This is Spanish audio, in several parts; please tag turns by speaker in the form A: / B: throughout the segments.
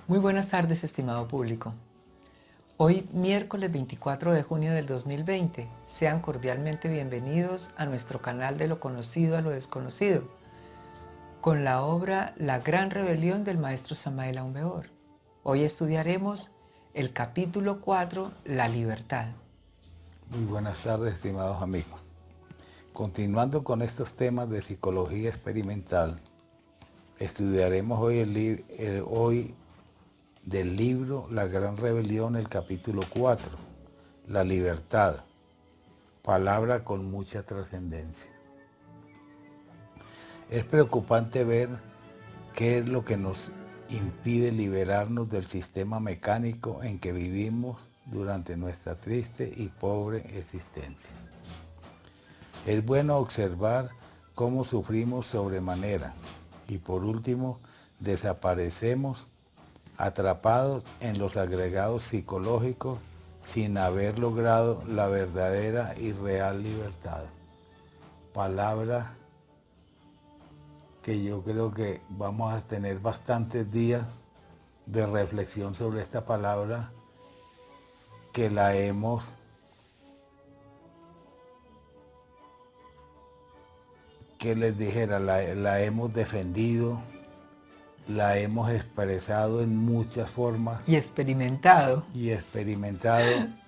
A: Muy buenas tardes, estimado público. Hoy, miércoles 24 de junio del 2020, sean cordialmente bienvenidos a nuestro canal de lo conocido a lo desconocido, con la obra La Gran Rebelión del maestro Samael Aun Weor. Hoy estudiaremos el capítulo 4, La Libertad.
B: Muy buenas tardes, estimados amigos. Continuando con estos temas de psicología experimental, estudiaremos hoy del libro La Gran Rebelión, el capítulo 4, La Libertad, palabra con mucha trascendencia. Es preocupante ver qué es lo que nos impide liberarnos del sistema mecánico en que vivimos durante nuestra triste y pobre existencia. Es bueno observar cómo sufrimos sobremanera y por último desaparecemos atrapados en los agregados psicológicos sin haber logrado la verdadera y real libertad. Palabra que yo creo que vamos a tener bastantes días de reflexión sobre esta palabra que la hemos la hemos defendido, la hemos expresado en muchas formas.
A: Y experimentado.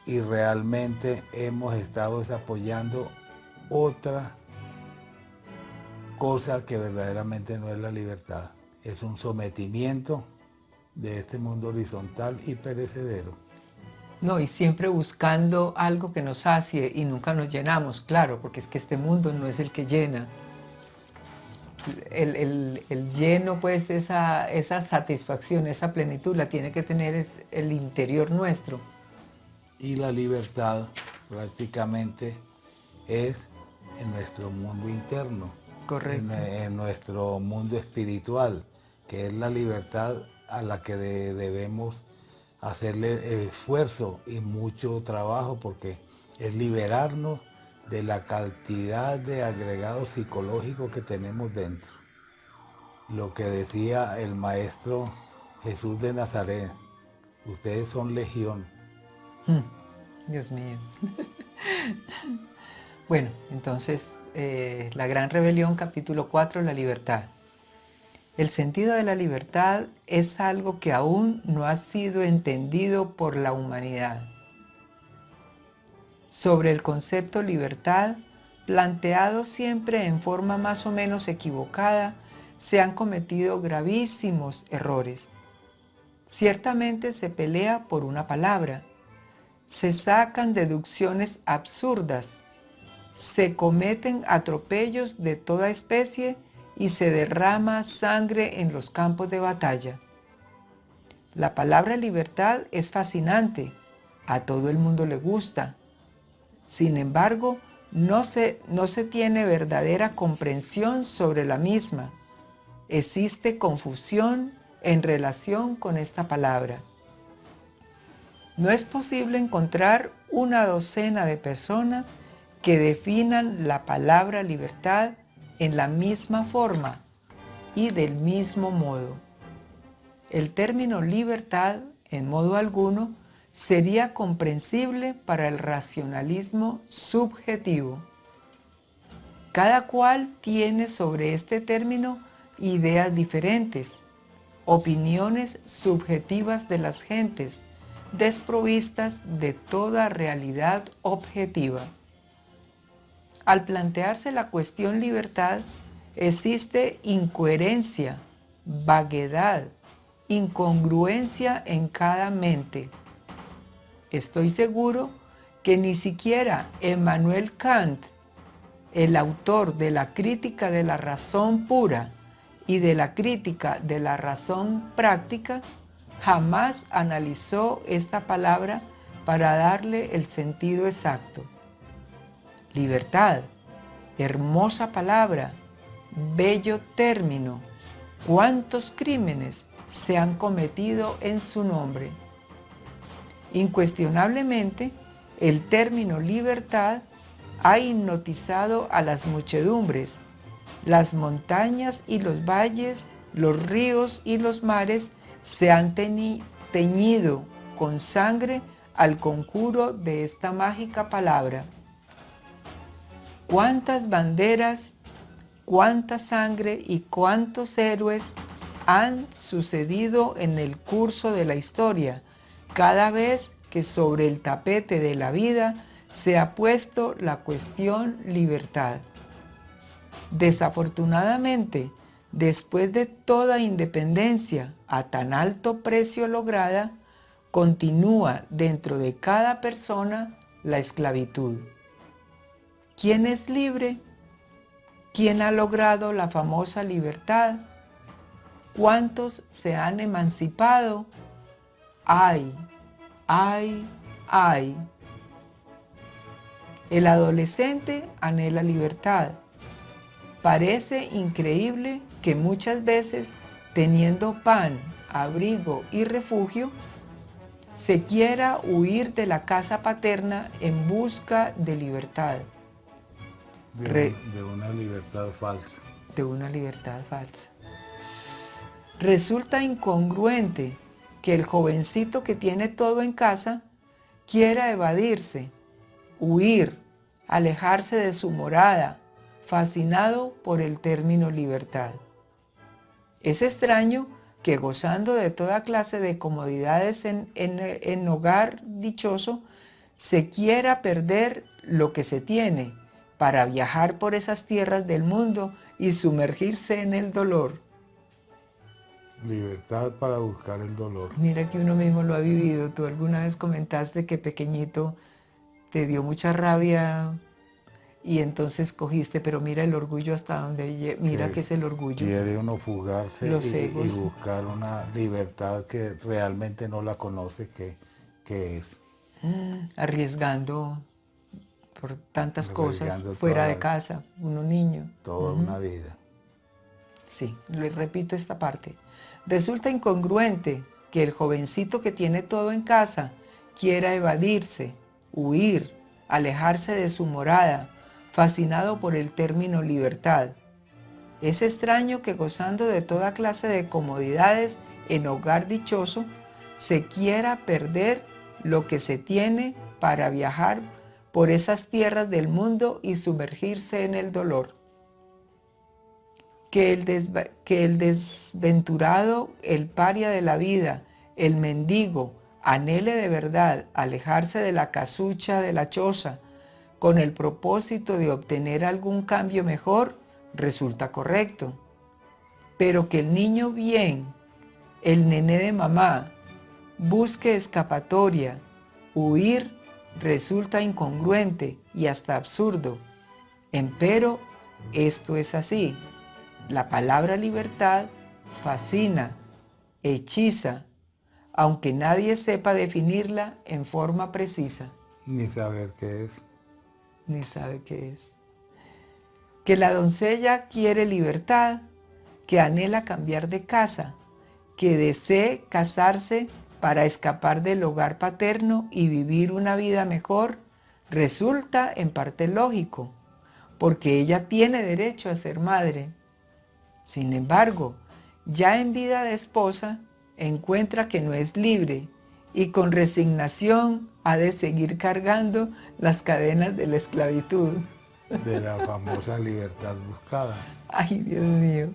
B: Y realmente hemos estado apoyando otra cosa que verdaderamente no es la libertad. Es un sometimiento de este mundo horizontal y perecedero.
A: No, y siempre buscando algo que nos sacie y nunca nos llenamos, claro, porque es que este mundo no es el que llena. El lleno, pues esa satisfacción, esa plenitud la tiene que tener el interior nuestro.
B: Y la libertad prácticamente es en nuestro mundo interno.
A: Correcto.
B: En nuestro mundo espiritual, que es la libertad a la que debemos hacerle esfuerzo y mucho trabajo, porque es liberarnos de la cantidad de agregados psicológicos que tenemos dentro. Lo que decía el maestro Jesús de Nazaret, ustedes son legión.
A: Dios mío. Bueno, entonces, La Gran Rebelión, capítulo 4, La Libertad. El sentido de la libertad es algo que aún no ha sido entendido por la humanidad. Sobre el concepto libertad, planteado siempre en forma más o menos equivocada, se han cometido gravísimos errores. Ciertamente se pelea por una palabra, se sacan deducciones absurdas, se cometen atropellos de toda especie y se derrama sangre en los campos de batalla. La palabra libertad es fascinante, a todo el mundo le gusta. Sin embargo, no se tiene verdadera comprensión sobre la misma. Existe confusión en relación con esta palabra. No es posible encontrar una docena de personas que definan la palabra libertad en la misma forma y del mismo modo. El término libertad, en modo alguno, sería comprensible para el racionalismo subjetivo. Cada cual tiene sobre este término ideas diferentes, opiniones subjetivas de las gentes, desprovistas de toda realidad objetiva. Al plantearse la cuestión libertad, existe incoherencia, vaguedad, incongruencia en cada mente. Estoy seguro que ni siquiera Emmanuel Kant, el autor de la crítica de la razón pura y de la crítica de la razón práctica, jamás analizó esta palabra para darle el sentido exacto. Libertad, hermosa palabra, bello término, ¿cuántos crímenes se han cometido en su nombre? Incuestionablemente, el término libertad ha hipnotizado a las muchedumbres. Las montañas y los valles, los ríos y los mares se han teñido con sangre al conjuro de esta mágica palabra. Cuántas banderas, cuánta sangre y cuántos héroes han sucedido en el curso de la historia, cada vez que sobre el tapete de la vida se ha puesto la cuestión libertad. Desafortunadamente, después de toda independencia a tan alto precio lograda, continúa dentro de cada persona la esclavitud. ¿Quién es libre? ¿Quién ha logrado la famosa libertad? ¿Cuántos se han emancipado? ¡Ay, ay, ay! El adolescente anhela libertad. Parece increíble que muchas veces, teniendo pan, abrigo y refugio, se quiera huir de la casa paterna en busca de libertad.
B: De una libertad falsa.
A: De una libertad falsa. Resulta incongruente que el jovencito que tiene todo en casa quiera evadirse, huir, alejarse de su morada, fascinado por el término libertad. Es extraño que gozando de toda clase de comodidades en hogar dichoso, se quiera perder lo que se tiene para viajar por esas tierras del mundo y sumergirse en el dolor.
B: Libertad para buscar el dolor.
A: Mira que uno mismo lo ha vivido. Tú alguna vez comentaste que pequeñito te dio mucha rabia y entonces cogiste, pero mira el orgullo hasta donde mira que es el orgullo.
B: Quiere uno fugarse y buscar una libertad que realmente no la conoce que es.
A: Arriesgando por tantas cosas fuera de casa, uno niño.
B: Toda una vida.
A: Sí, le repito esta parte. Resulta incongruente que el jovencito que tiene todo en casa quiera evadirse, huir, alejarse de su morada, fascinado por el término libertad. Es extraño que gozando de toda clase de comodidades en hogar dichoso, se quiera perder lo que se tiene para viajar por esas tierras del mundo y sumergirse en el dolor. Que el desventurado, el paria de la vida, el mendigo, anhele de verdad alejarse de la casucha de la choza con el propósito de obtener algún cambio mejor, resulta correcto. Pero que el niño bien, el nené de mamá, busque escapatoria, huir, resulta incongruente y hasta absurdo. Empero, esto es así. La palabra libertad fascina, hechiza, aunque nadie sepa definirla en forma precisa.
B: Ni saber qué es.
A: Ni sabe qué es. Que la doncella quiere libertad, que anhela cambiar de casa, que desee casarse para escapar del hogar paterno y vivir una vida mejor, resulta en parte lógico, porque ella tiene derecho a ser madre. Sin embargo, ya en vida de esposa, encuentra que no es libre y con resignación ha de seguir cargando las cadenas de la esclavitud.
B: De la famosa libertad buscada.
A: Ay, Dios mío.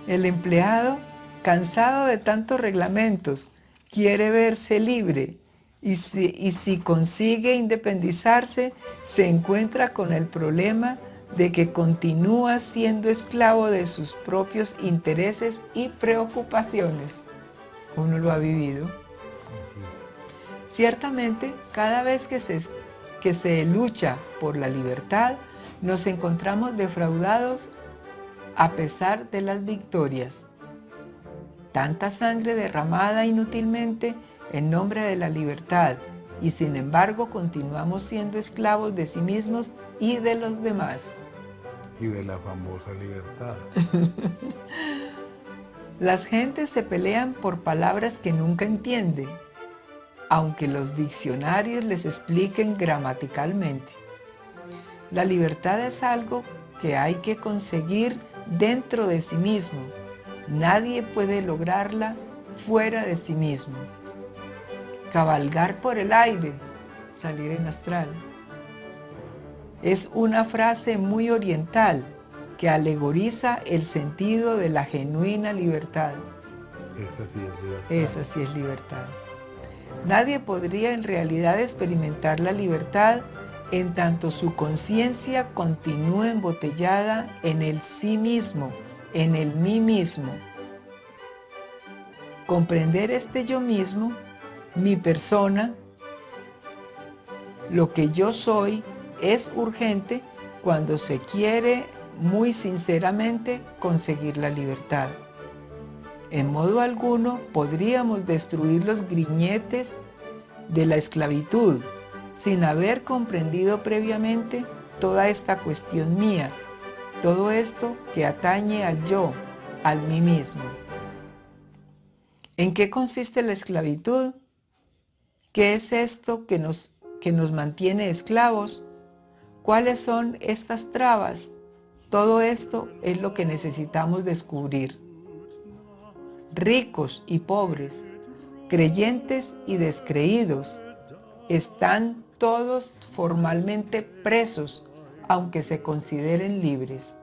A: El empleado, cansado de tantos reglamentos, quiere verse libre y si consigue independizarse, se encuentra con el problema de que continúa siendo esclavo de sus propios intereses y preocupaciones. Uno lo ha vivido. Ciertamente, cada vez que se lucha por la libertad, nos encontramos defraudados a pesar de las victorias. Tanta sangre derramada inútilmente en nombre de la libertad, y sin embargo continuamos siendo esclavos de sí mismos y de los demás.
B: Y de la famosa libertad.
A: Las gentes se pelean por palabras que nunca entienden, aunque los diccionarios les expliquen gramaticalmente. La libertad es algo que hay que conseguir dentro de sí mismo. Nadie puede lograrla fuera de sí mismo. Cabalgar por el aire, salir en astral. Es una frase muy oriental que alegoriza el sentido de la genuina libertad.
B: Esa sí es libertad.
A: Esa sí es libertad. Nadie podría en realidad experimentar la libertad en tanto su conciencia continúe embotellada en el sí mismo, en el mí mismo. Comprender este yo mismo, mi persona, lo que yo soy, es urgente cuando se quiere muy sinceramente conseguir la libertad. En modo alguno podríamos destruir los grilletes de la esclavitud sin haber comprendido previamente toda esta cuestión mía, todo esto que atañe al yo, al mí mismo. ¿En qué consiste la esclavitud? ¿Qué es esto que nos mantiene esclavos? ¿Cuáles son estas trabas? Todo esto es lo que necesitamos descubrir. Ricos y pobres, creyentes y descreídos, están todos formalmente presos, aunque se consideren libres.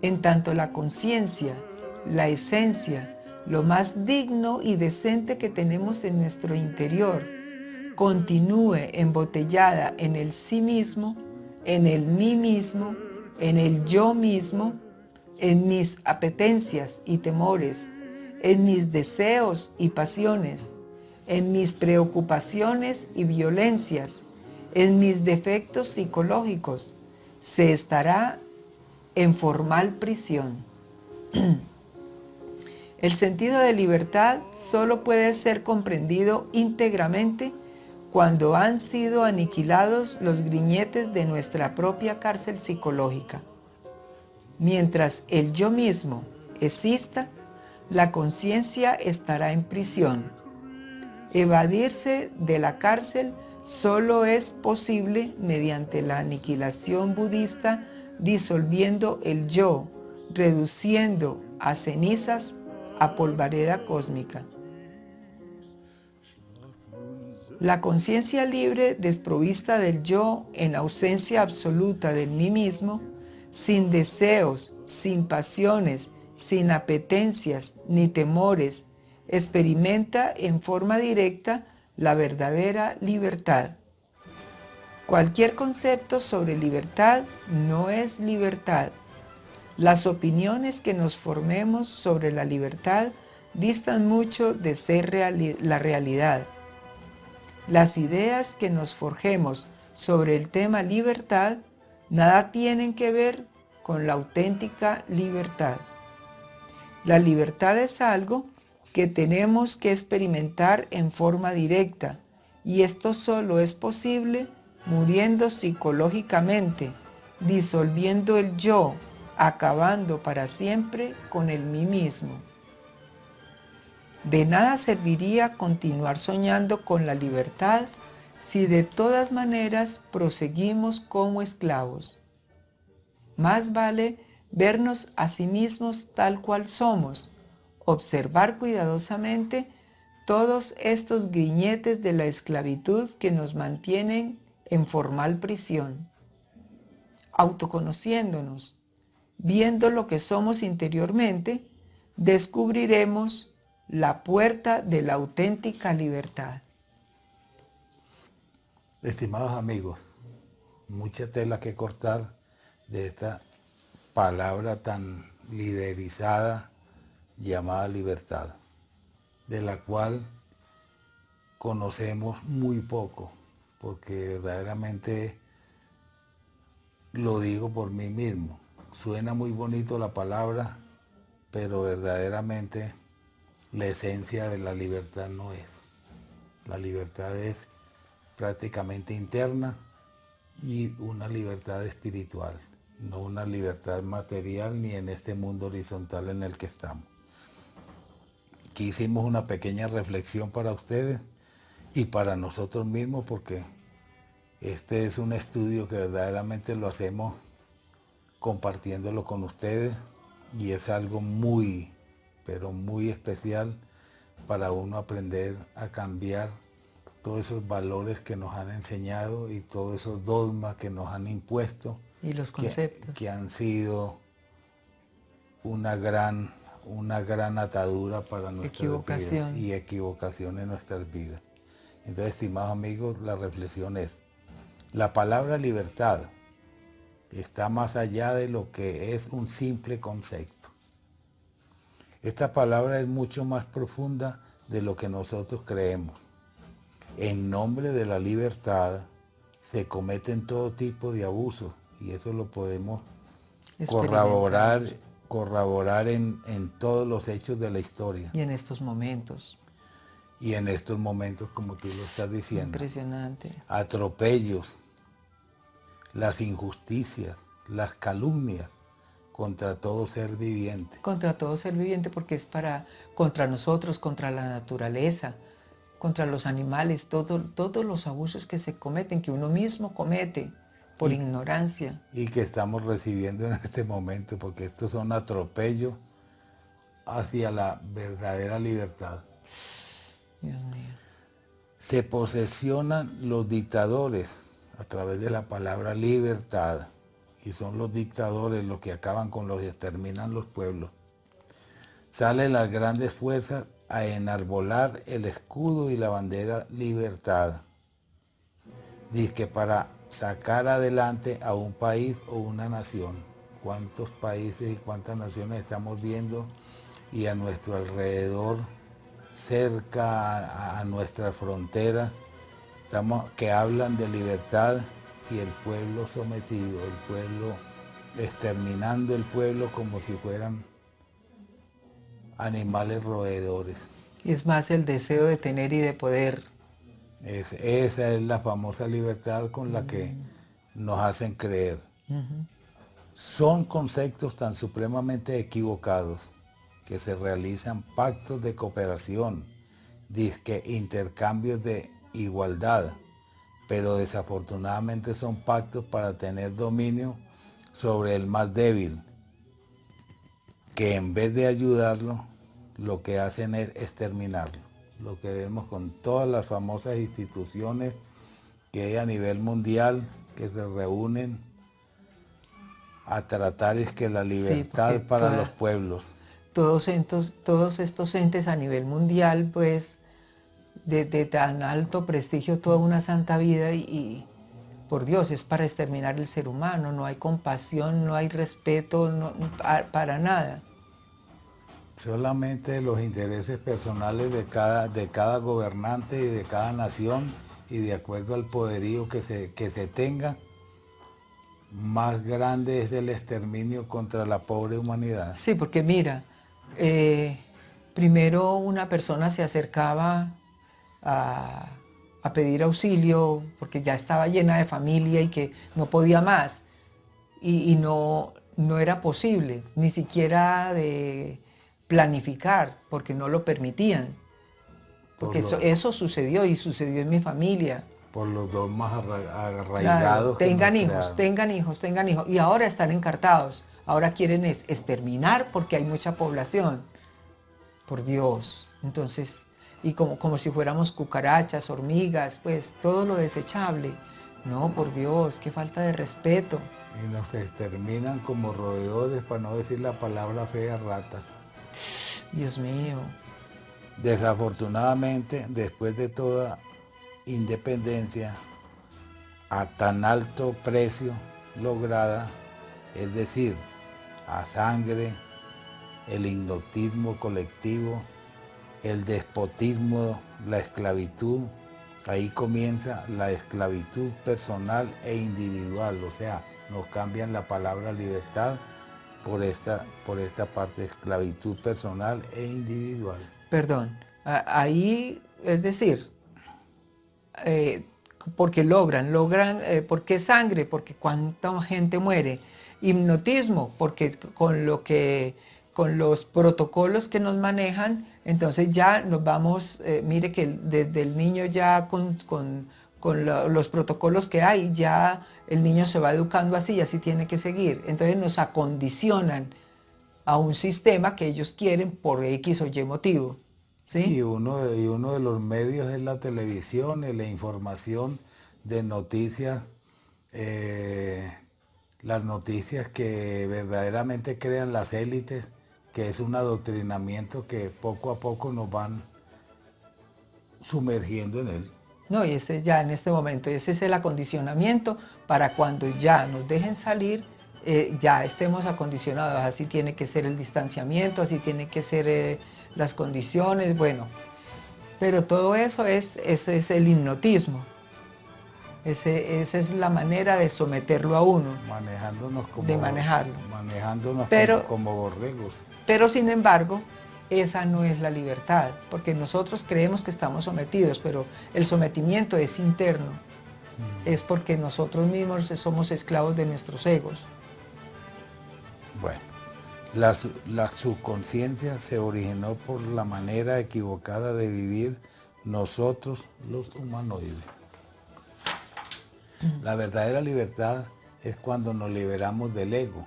A: En tanto la conciencia, la esencia, lo más digno y decente que tenemos en nuestro interior, continúe embotellada en el sí mismo, en el mí mismo, en el yo mismo, en mis apetencias y temores, en mis deseos y pasiones, en mis preocupaciones y violencias, en mis defectos psicológicos, se estará en formal prisión. El sentido de libertad solo puede ser comprendido íntegramente cuando han sido aniquilados los grilletes de nuestra propia cárcel psicológica. Mientras el yo mismo exista, la conciencia estará en prisión. Evadirse de la cárcel solo es posible mediante la aniquilación budista, disolviendo el yo, reduciendo a cenizas a polvareda cósmica. La conciencia libre, desprovista del yo, en ausencia absoluta del mí mismo, sin deseos, sin pasiones, sin apetencias ni temores, experimenta en forma directa la verdadera libertad. Cualquier concepto sobre libertad no es libertad. Las opiniones que nos formemos sobre la libertad distan mucho de ser la realidad. Las ideas que nos forjemos sobre el tema libertad nada tienen que ver con la auténtica libertad. La libertad es algo que tenemos que experimentar en forma directa, y esto solo es posible muriendo psicológicamente, disolviendo el yo, acabando para siempre con el mí mismo. De nada serviría continuar soñando con la libertad si de todas maneras proseguimos como esclavos. Más vale vernos a sí mismos tal cual somos, observar cuidadosamente todos estos grilletes de la esclavitud que nos mantienen en formal prisión. Autoconociéndonos, viendo lo que somos interiormente, descubriremos la puerta de la auténtica libertad.
B: Estimados amigos, mucha tela que cortar de esta palabra tan liderizada llamada libertad, de la cual conocemos muy poco, porque verdaderamente lo digo por mí mismo. Suena muy bonito la palabra, pero verdaderamente la esencia de la libertad no es. La libertad es prácticamente interna y una libertad espiritual, no una libertad material ni en este mundo horizontal en el que estamos. Aquí hicimos una pequeña reflexión para ustedes y para nosotros mismos, porque este es un estudio que verdaderamente lo hacemos compartiéndolo con ustedes, y es algo muy pero muy especial para uno aprender a cambiar todos esos valores que nos han enseñado y todos esos dogmas que nos han impuesto.
A: Y los conceptos.
B: Que han sido una gran atadura para nuestras vidas y equivocación en nuestras vidas. Entonces, estimados amigos, la reflexión es, la palabra libertad está más allá de lo que es un simple concepto. Esta palabra es mucho más profunda de lo que nosotros creemos. En nombre de la libertad se cometen todo tipo de abusos y eso lo podemos corroborar en todos los hechos de la historia.
A: Y en estos momentos.
B: Y en estos momentos, como tú lo estás diciendo.
A: Impresionante.
B: Atropellos, las injusticias, las calumnias contra todo ser viviente.
A: Contra todo ser viviente, porque es contra nosotros, contra la naturaleza, contra los animales, todos los abusos que se cometen, que uno mismo comete por ignorancia.
B: Y que estamos recibiendo en este momento, porque estos son atropellos hacia la verdadera libertad.
A: Dios mío.
B: Se posesionan los dictadores a través de la palabra libertad, y son los dictadores los que acaban con los y exterminan los pueblos. Salen las grandes fuerzas a enarbolar el escudo y la bandera libertad. Dice que para sacar adelante a un país o una nación. ¿Cuántos países y cuántas naciones estamos viendo y a nuestro alrededor, cerca a nuestras fronteras, que hablan de libertad y el pueblo sometido, el pueblo exterminando el pueblo como si fueran animales roedores?
A: Y es más el deseo de tener y de poder.
B: Esa es la famosa libertad con la que nos hacen creer. Son conceptos tan supremamente equivocados que se realizan pactos de cooperación, dizque intercambios de igualdad, pero desafortunadamente son pactos para tener dominio sobre el más débil, que en vez de ayudarlo, lo que hacen es exterminarlo. Lo que vemos con todas las famosas instituciones que hay a nivel mundial, que se reúnen a tratar es que la libertad para los pueblos.
A: Todos estos entes a nivel mundial, pues, de tan alto prestigio, toda una santa vida y por Dios, es para exterminar el ser humano. No hay compasión, no hay respeto, para nada.
B: Solamente los intereses personales de cada gobernante y de cada nación, y de acuerdo al poderío que se tenga, más grande es el exterminio contra la pobre humanidad.
A: Sí, porque mira, primero una persona se acercaba a pedir auxilio porque ya estaba llena de familia y que no podía más, y no era posible, ni siquiera de planificar, porque no lo permitían. Porque eso sucedió y sucedió en mi familia.
B: Por los dogmas arraigados.
A: Claro, tengan hijos. Y ahora están encartados. Ahora quieren exterminar porque hay mucha población. Por Dios. Entonces, y como si fuéramos cucarachas, hormigas, pues todo lo desechable. No, por Dios, qué falta de respeto.
B: Y nos exterminan como roedores, para no decir la palabra fea, ratas.
A: Dios mío.
B: Desafortunadamente, después de toda independencia a tan alto precio lograda, es decir, a sangre, el ignotismo colectivo, el despotismo, la esclavitud, ahí comienza la esclavitud personal e individual, o sea, nos cambian la palabra libertad por esta parte, esclavitud personal e individual.
A: Perdón, ahí, es decir, porque logran, ¿por qué sangre? Porque cuánta gente muere. Hipnotismo, porque con los protocolos que nos manejan, entonces ya nos vamos, mire que desde el niño ya con los protocolos que hay, ya el niño se va educando así y así tiene que seguir. Entonces nos acondicionan a un sistema que ellos quieren por X o Y motivo. ¿Sí?
B: Y uno de los medios es la televisión y la información de noticias, las noticias que verdaderamente crean las élites, que es un adoctrinamiento que poco a poco nos van sumergiendo en él.
A: No, y ese ya en este momento, ese es el acondicionamiento para cuando ya nos dejen salir, ya estemos acondicionados. Así tiene que ser el distanciamiento, así tiene que ser las condiciones, bueno. Pero todo eso ese es el hipnotismo. Esa es la manera de someterlo a uno, de manejarlo.
B: Manejándonos como borregos.
A: Pero sin embargo, esa no es la libertad, porque nosotros creemos que estamos sometidos, pero el sometimiento es interno. Es porque nosotros mismos somos esclavos de nuestros egos.
B: Bueno, la subconsciencia se originó por la manera equivocada de vivir nosotros los humanoides. La verdadera libertad es cuando nos liberamos del ego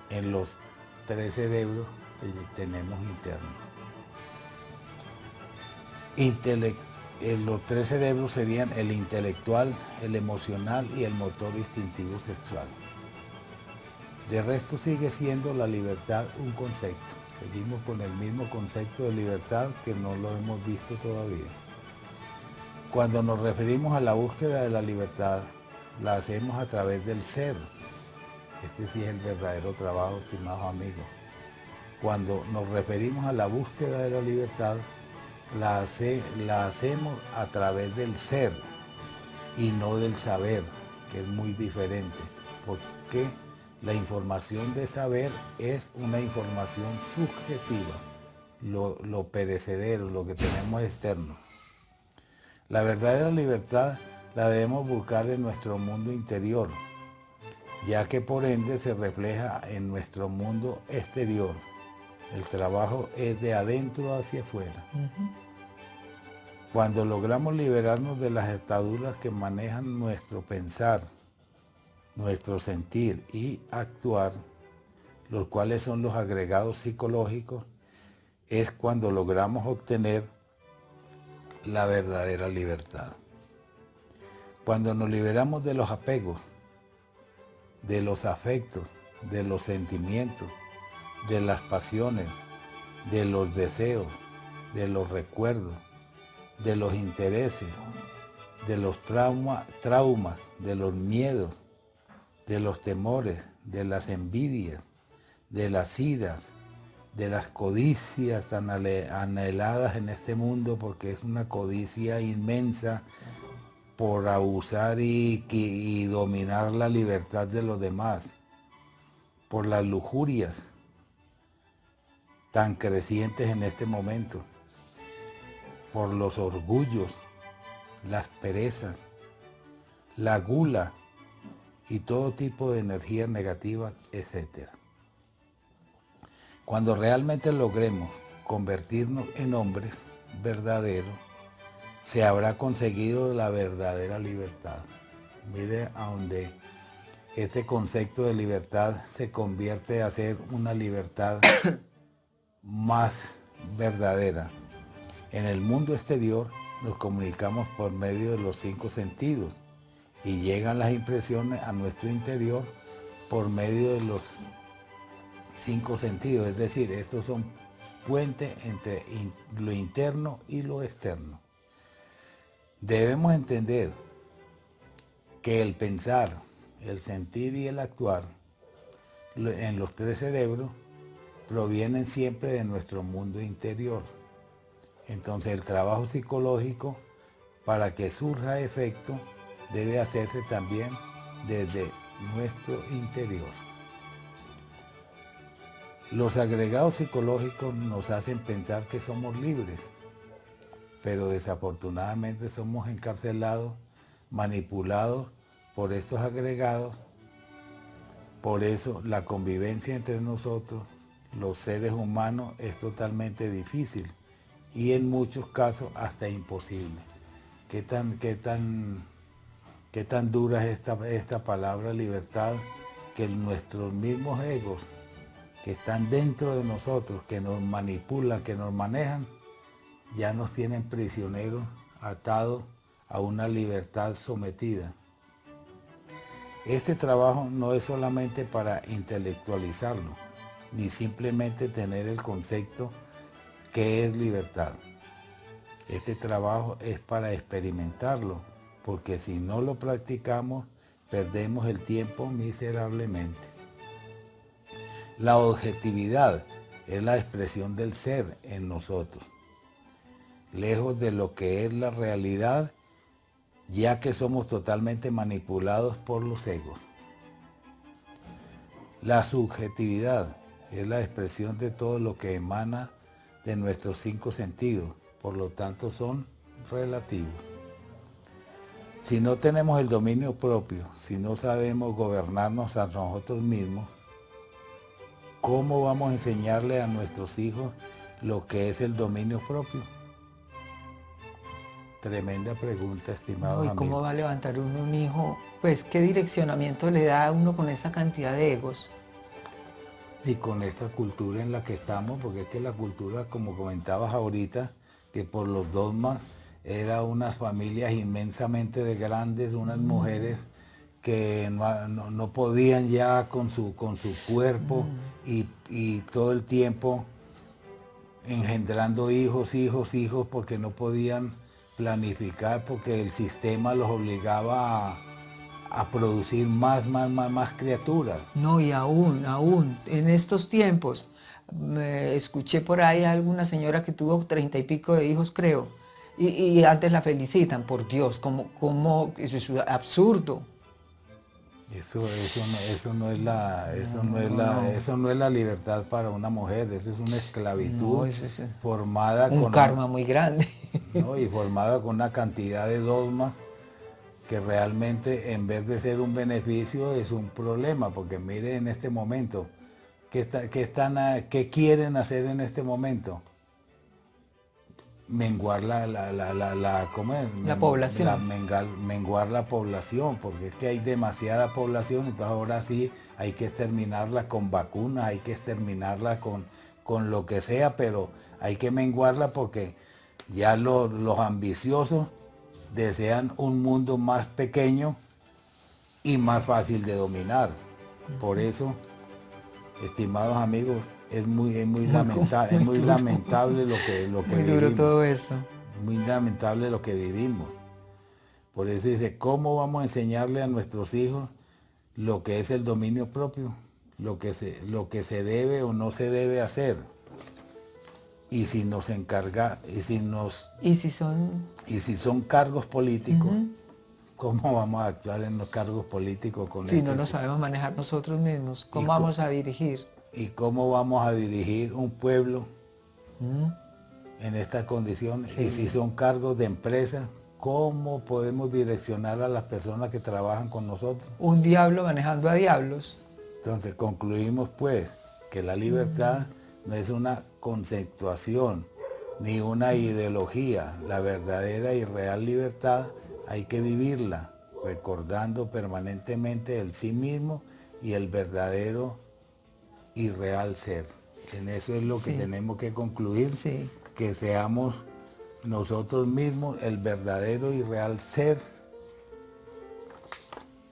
B: en los 3 cerebros que tenemos internos. Los 3 cerebros serían el intelectual, el emocional y el motor instintivo sexual. De resto sigue siendo la libertad un concepto. Seguimos con el mismo concepto de libertad que no lo hemos visto todavía. Cuando nos referimos a la búsqueda de la libertad, la hacemos a través del ser. Este sí es el verdadero trabajo, estimados amigos. Cuando nos referimos a la búsqueda de la libertad, la hacemos a través del ser y no del saber, que es muy diferente. Porque la información de saber es una información subjetiva, lo perecedero, lo que tenemos externo. La verdadera libertad la debemos buscar en nuestro mundo interior, ya que por ende se refleja en nuestro mundo exterior. El trabajo es de adentro hacia afuera. Cuando logramos liberarnos de las ataduras que manejan nuestro pensar, nuestro sentir y actuar, los cuales son los agregados psicológicos, es cuando logramos obtener la verdadera libertad. Cuando nos liberamos de los apegos, de los afectos, de los sentimientos, de las pasiones, de los deseos, de los recuerdos, de los intereses, de los traumas, de los miedos, de los temores, de las envidias, de las iras, de las codicias tan anheladas en este mundo, porque es una codicia inmensa por abusar y dominar la libertad de los demás, por las lujurias tan crecientes en este momento, por los orgullos, las perezas, la gula y todo tipo de energías negativas, etc. Cuando realmente logremos convertirnos en hombres verdaderos, se habrá conseguido la verdadera libertad. Mire a donde este concepto de libertad se convierte a ser una libertad más verdadera. En el mundo exterior nos comunicamos por medio de los 5 sentidos y llegan las impresiones a nuestro interior por medio de los 5 sentidos, es decir, estos son puentes entre lo interno y lo externo. Debemos entender que el pensar, el sentir y el actuar en los 3 cerebros provienen siempre de nuestro mundo interior. Entonces el trabajo psicológico, para que surja efecto, debe hacerse también desde nuestro interior. Los agregados psicológicos nos hacen pensar que somos libres, pero desafortunadamente somos encarcelados, manipulados por estos agregados. Por eso la convivencia entre nosotros, los seres humanos, es totalmente difícil y en muchos casos hasta imposible. ¿Qué tan dura es esta palabra libertad, que nuestros mismos egos que están dentro de nosotros, que nos manipulan, que nos manejan, ya nos tienen prisioneros, atados a una libertad sometida. Este trabajo no es solamente para intelectualizarlo, ni simplemente tener el concepto que es libertad. Este trabajo es para experimentarlo, porque si no lo practicamos, perdemos el tiempo miserablemente. La objetividad es la expresión del ser en nosotros, lejos de lo que es la realidad, ya que somos totalmente manipulados por los egos. La subjetividad es la expresión de todo lo que emana de nuestros 5 sentidos, por lo tanto son relativos. Si no tenemos el dominio propio, si no sabemos gobernarnos a nosotros mismos, ¿cómo vamos a enseñarle a nuestros hijos lo que es el dominio propio? Tremenda pregunta, estimados
A: ¿Y cómo
B: amigos.
A: va a levantar uno un hijo? Pues, ¿qué direccionamiento le da a uno con esa cantidad de egos?
B: Y con esta cultura en la que estamos, porque es que la cultura, como comentabas ahorita, que por los dogmas era unas familias inmensamente de grandes, unas mujeres que no podían ya con su cuerpo y todo el tiempo engendrando hijos, porque no podían planificar, porque el sistema los obligaba a producir más criaturas.
A: No, y aún, en estos tiempos, escuché por ahí a alguna señora que tuvo 30 y pico de hijos, creo, y antes la felicitan, por Dios, eso es absurdo.
B: Eso no es la libertad para una mujer, eso es una esclavitud
A: No, eso es
B: formada
A: un karma muy grande.
B: ¿no? Y formada con una cantidad de dogmas que realmente en vez de ser un beneficio es un problema, porque mire en este momento, ¿qué quieren hacer en este momento? Menguar ¿cómo es?
A: La población.
B: Menguar la población, porque es que hay demasiada población, entonces ahora sí hay que exterminarla con vacunas, hay que exterminarla con lo que sea, pero hay que menguarla porque ya los ambiciosos desean un mundo más pequeño y más fácil de dominar. Por eso, estimados amigos, es muy lamentable lo que
A: Muy
B: vivimos.
A: duro todo esto.
B: Muy lamentable lo que vivimos. Por eso dice, ¿cómo vamos a enseñarle a nuestros hijos lo que es el dominio propio? Lo que se debe o no se debe hacer. Y si nos encarga, y si son cargos políticos, ¿cómo vamos a actuar en los cargos políticos con
A: si no nos sabemos manejar nosotros mismos? ¿Cómo vamos a dirigir?
B: ¿Y cómo vamos a dirigir un pueblo en estas condiciones?
A: Sí.
B: Y si son cargos de empresa, ¿cómo podemos direccionar a las personas que trabajan con nosotros?
A: Un diablo manejando a diablos.
B: Entonces concluimos pues que la libertad no es una conceptuación ni una ideología. La verdadera y real libertad hay que vivirla, recordando permanentemente el sí mismo y el verdadero y real ser. En eso es lo que tenemos que concluir, que seamos nosotros mismos el verdadero y real ser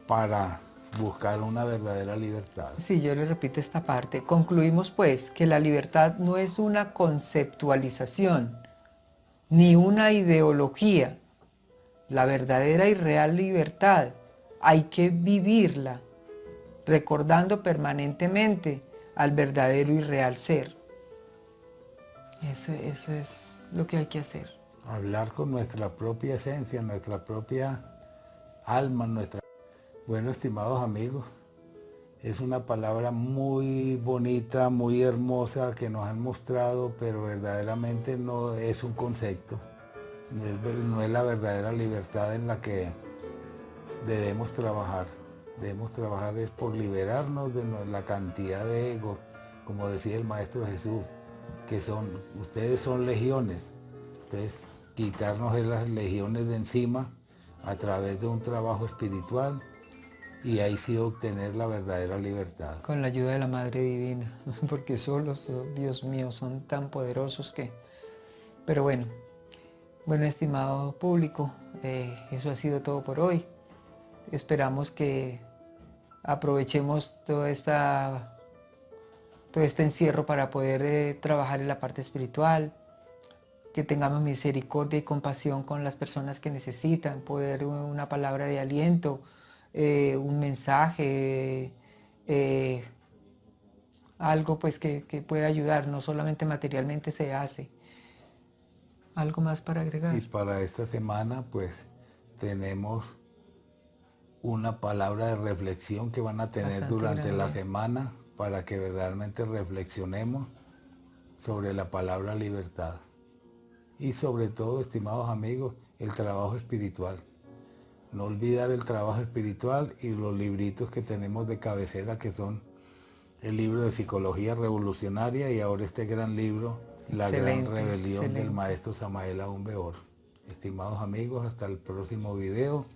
B: para buscar una verdadera libertad.
A: Sí, yo le repito esta parte. Concluimos pues que la libertad no es una conceptualización ni una ideología. La verdadera y real libertad hay que vivirla, recordando permanentemente al verdadero y real ser. Eso es lo que hay que hacer.
B: Hablar con nuestra propia esencia, nuestra propia alma, Bueno, estimados amigos, es una palabra muy bonita, muy hermosa que nos han mostrado, pero verdaderamente no es un concepto. No es la verdadera libertad en la que debemos trabajar. Debemos trabajar es por liberarnos de la cantidad de egos, como decía el Maestro Jesús, que ustedes son legiones. Entonces, quitarnos las legiones de encima a través de un trabajo espiritual y ahí sí obtener la verdadera libertad.
A: Con la ayuda de la Madre Divina, porque solos, oh, Dios mío, son tan poderosos que... Pero bueno, estimado público, eso ha sido todo por hoy. Esperamos que aprovechemos todo este encierro para poder trabajar en la parte espiritual, que tengamos misericordia y compasión con las personas que necesitan, poder una palabra de aliento, un mensaje, algo pues que pueda ayudar, no solamente materialmente se hace. ¿Algo más para agregar?
B: Y para esta semana pues tenemos una palabra de reflexión que van a tener
A: Bastante
B: durante
A: grande.
B: la semana para que verdaderamente reflexionemos sobre la palabra libertad. Y sobre todo, estimados amigos, el trabajo espiritual. No olvidar el trabajo espiritual y los libritos que tenemos de cabecera, que son el libro de Psicología Revolucionaria y ahora este gran libro, La Gran Rebelión del Maestro Samael Aún Weor. Estimados amigos, hasta el próximo video.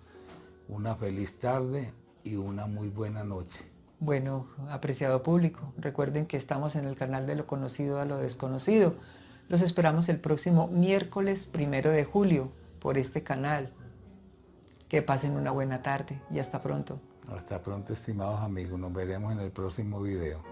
B: Una feliz tarde y una muy buena noche.
A: Bueno, apreciado público, recuerden que estamos en el canal de Lo Conocido a lo Desconocido. Los esperamos el próximo miércoles 1 de julio por este canal. Que pasen una buena tarde y hasta pronto.
B: Hasta pronto, estimados amigos. Nos veremos en el próximo video.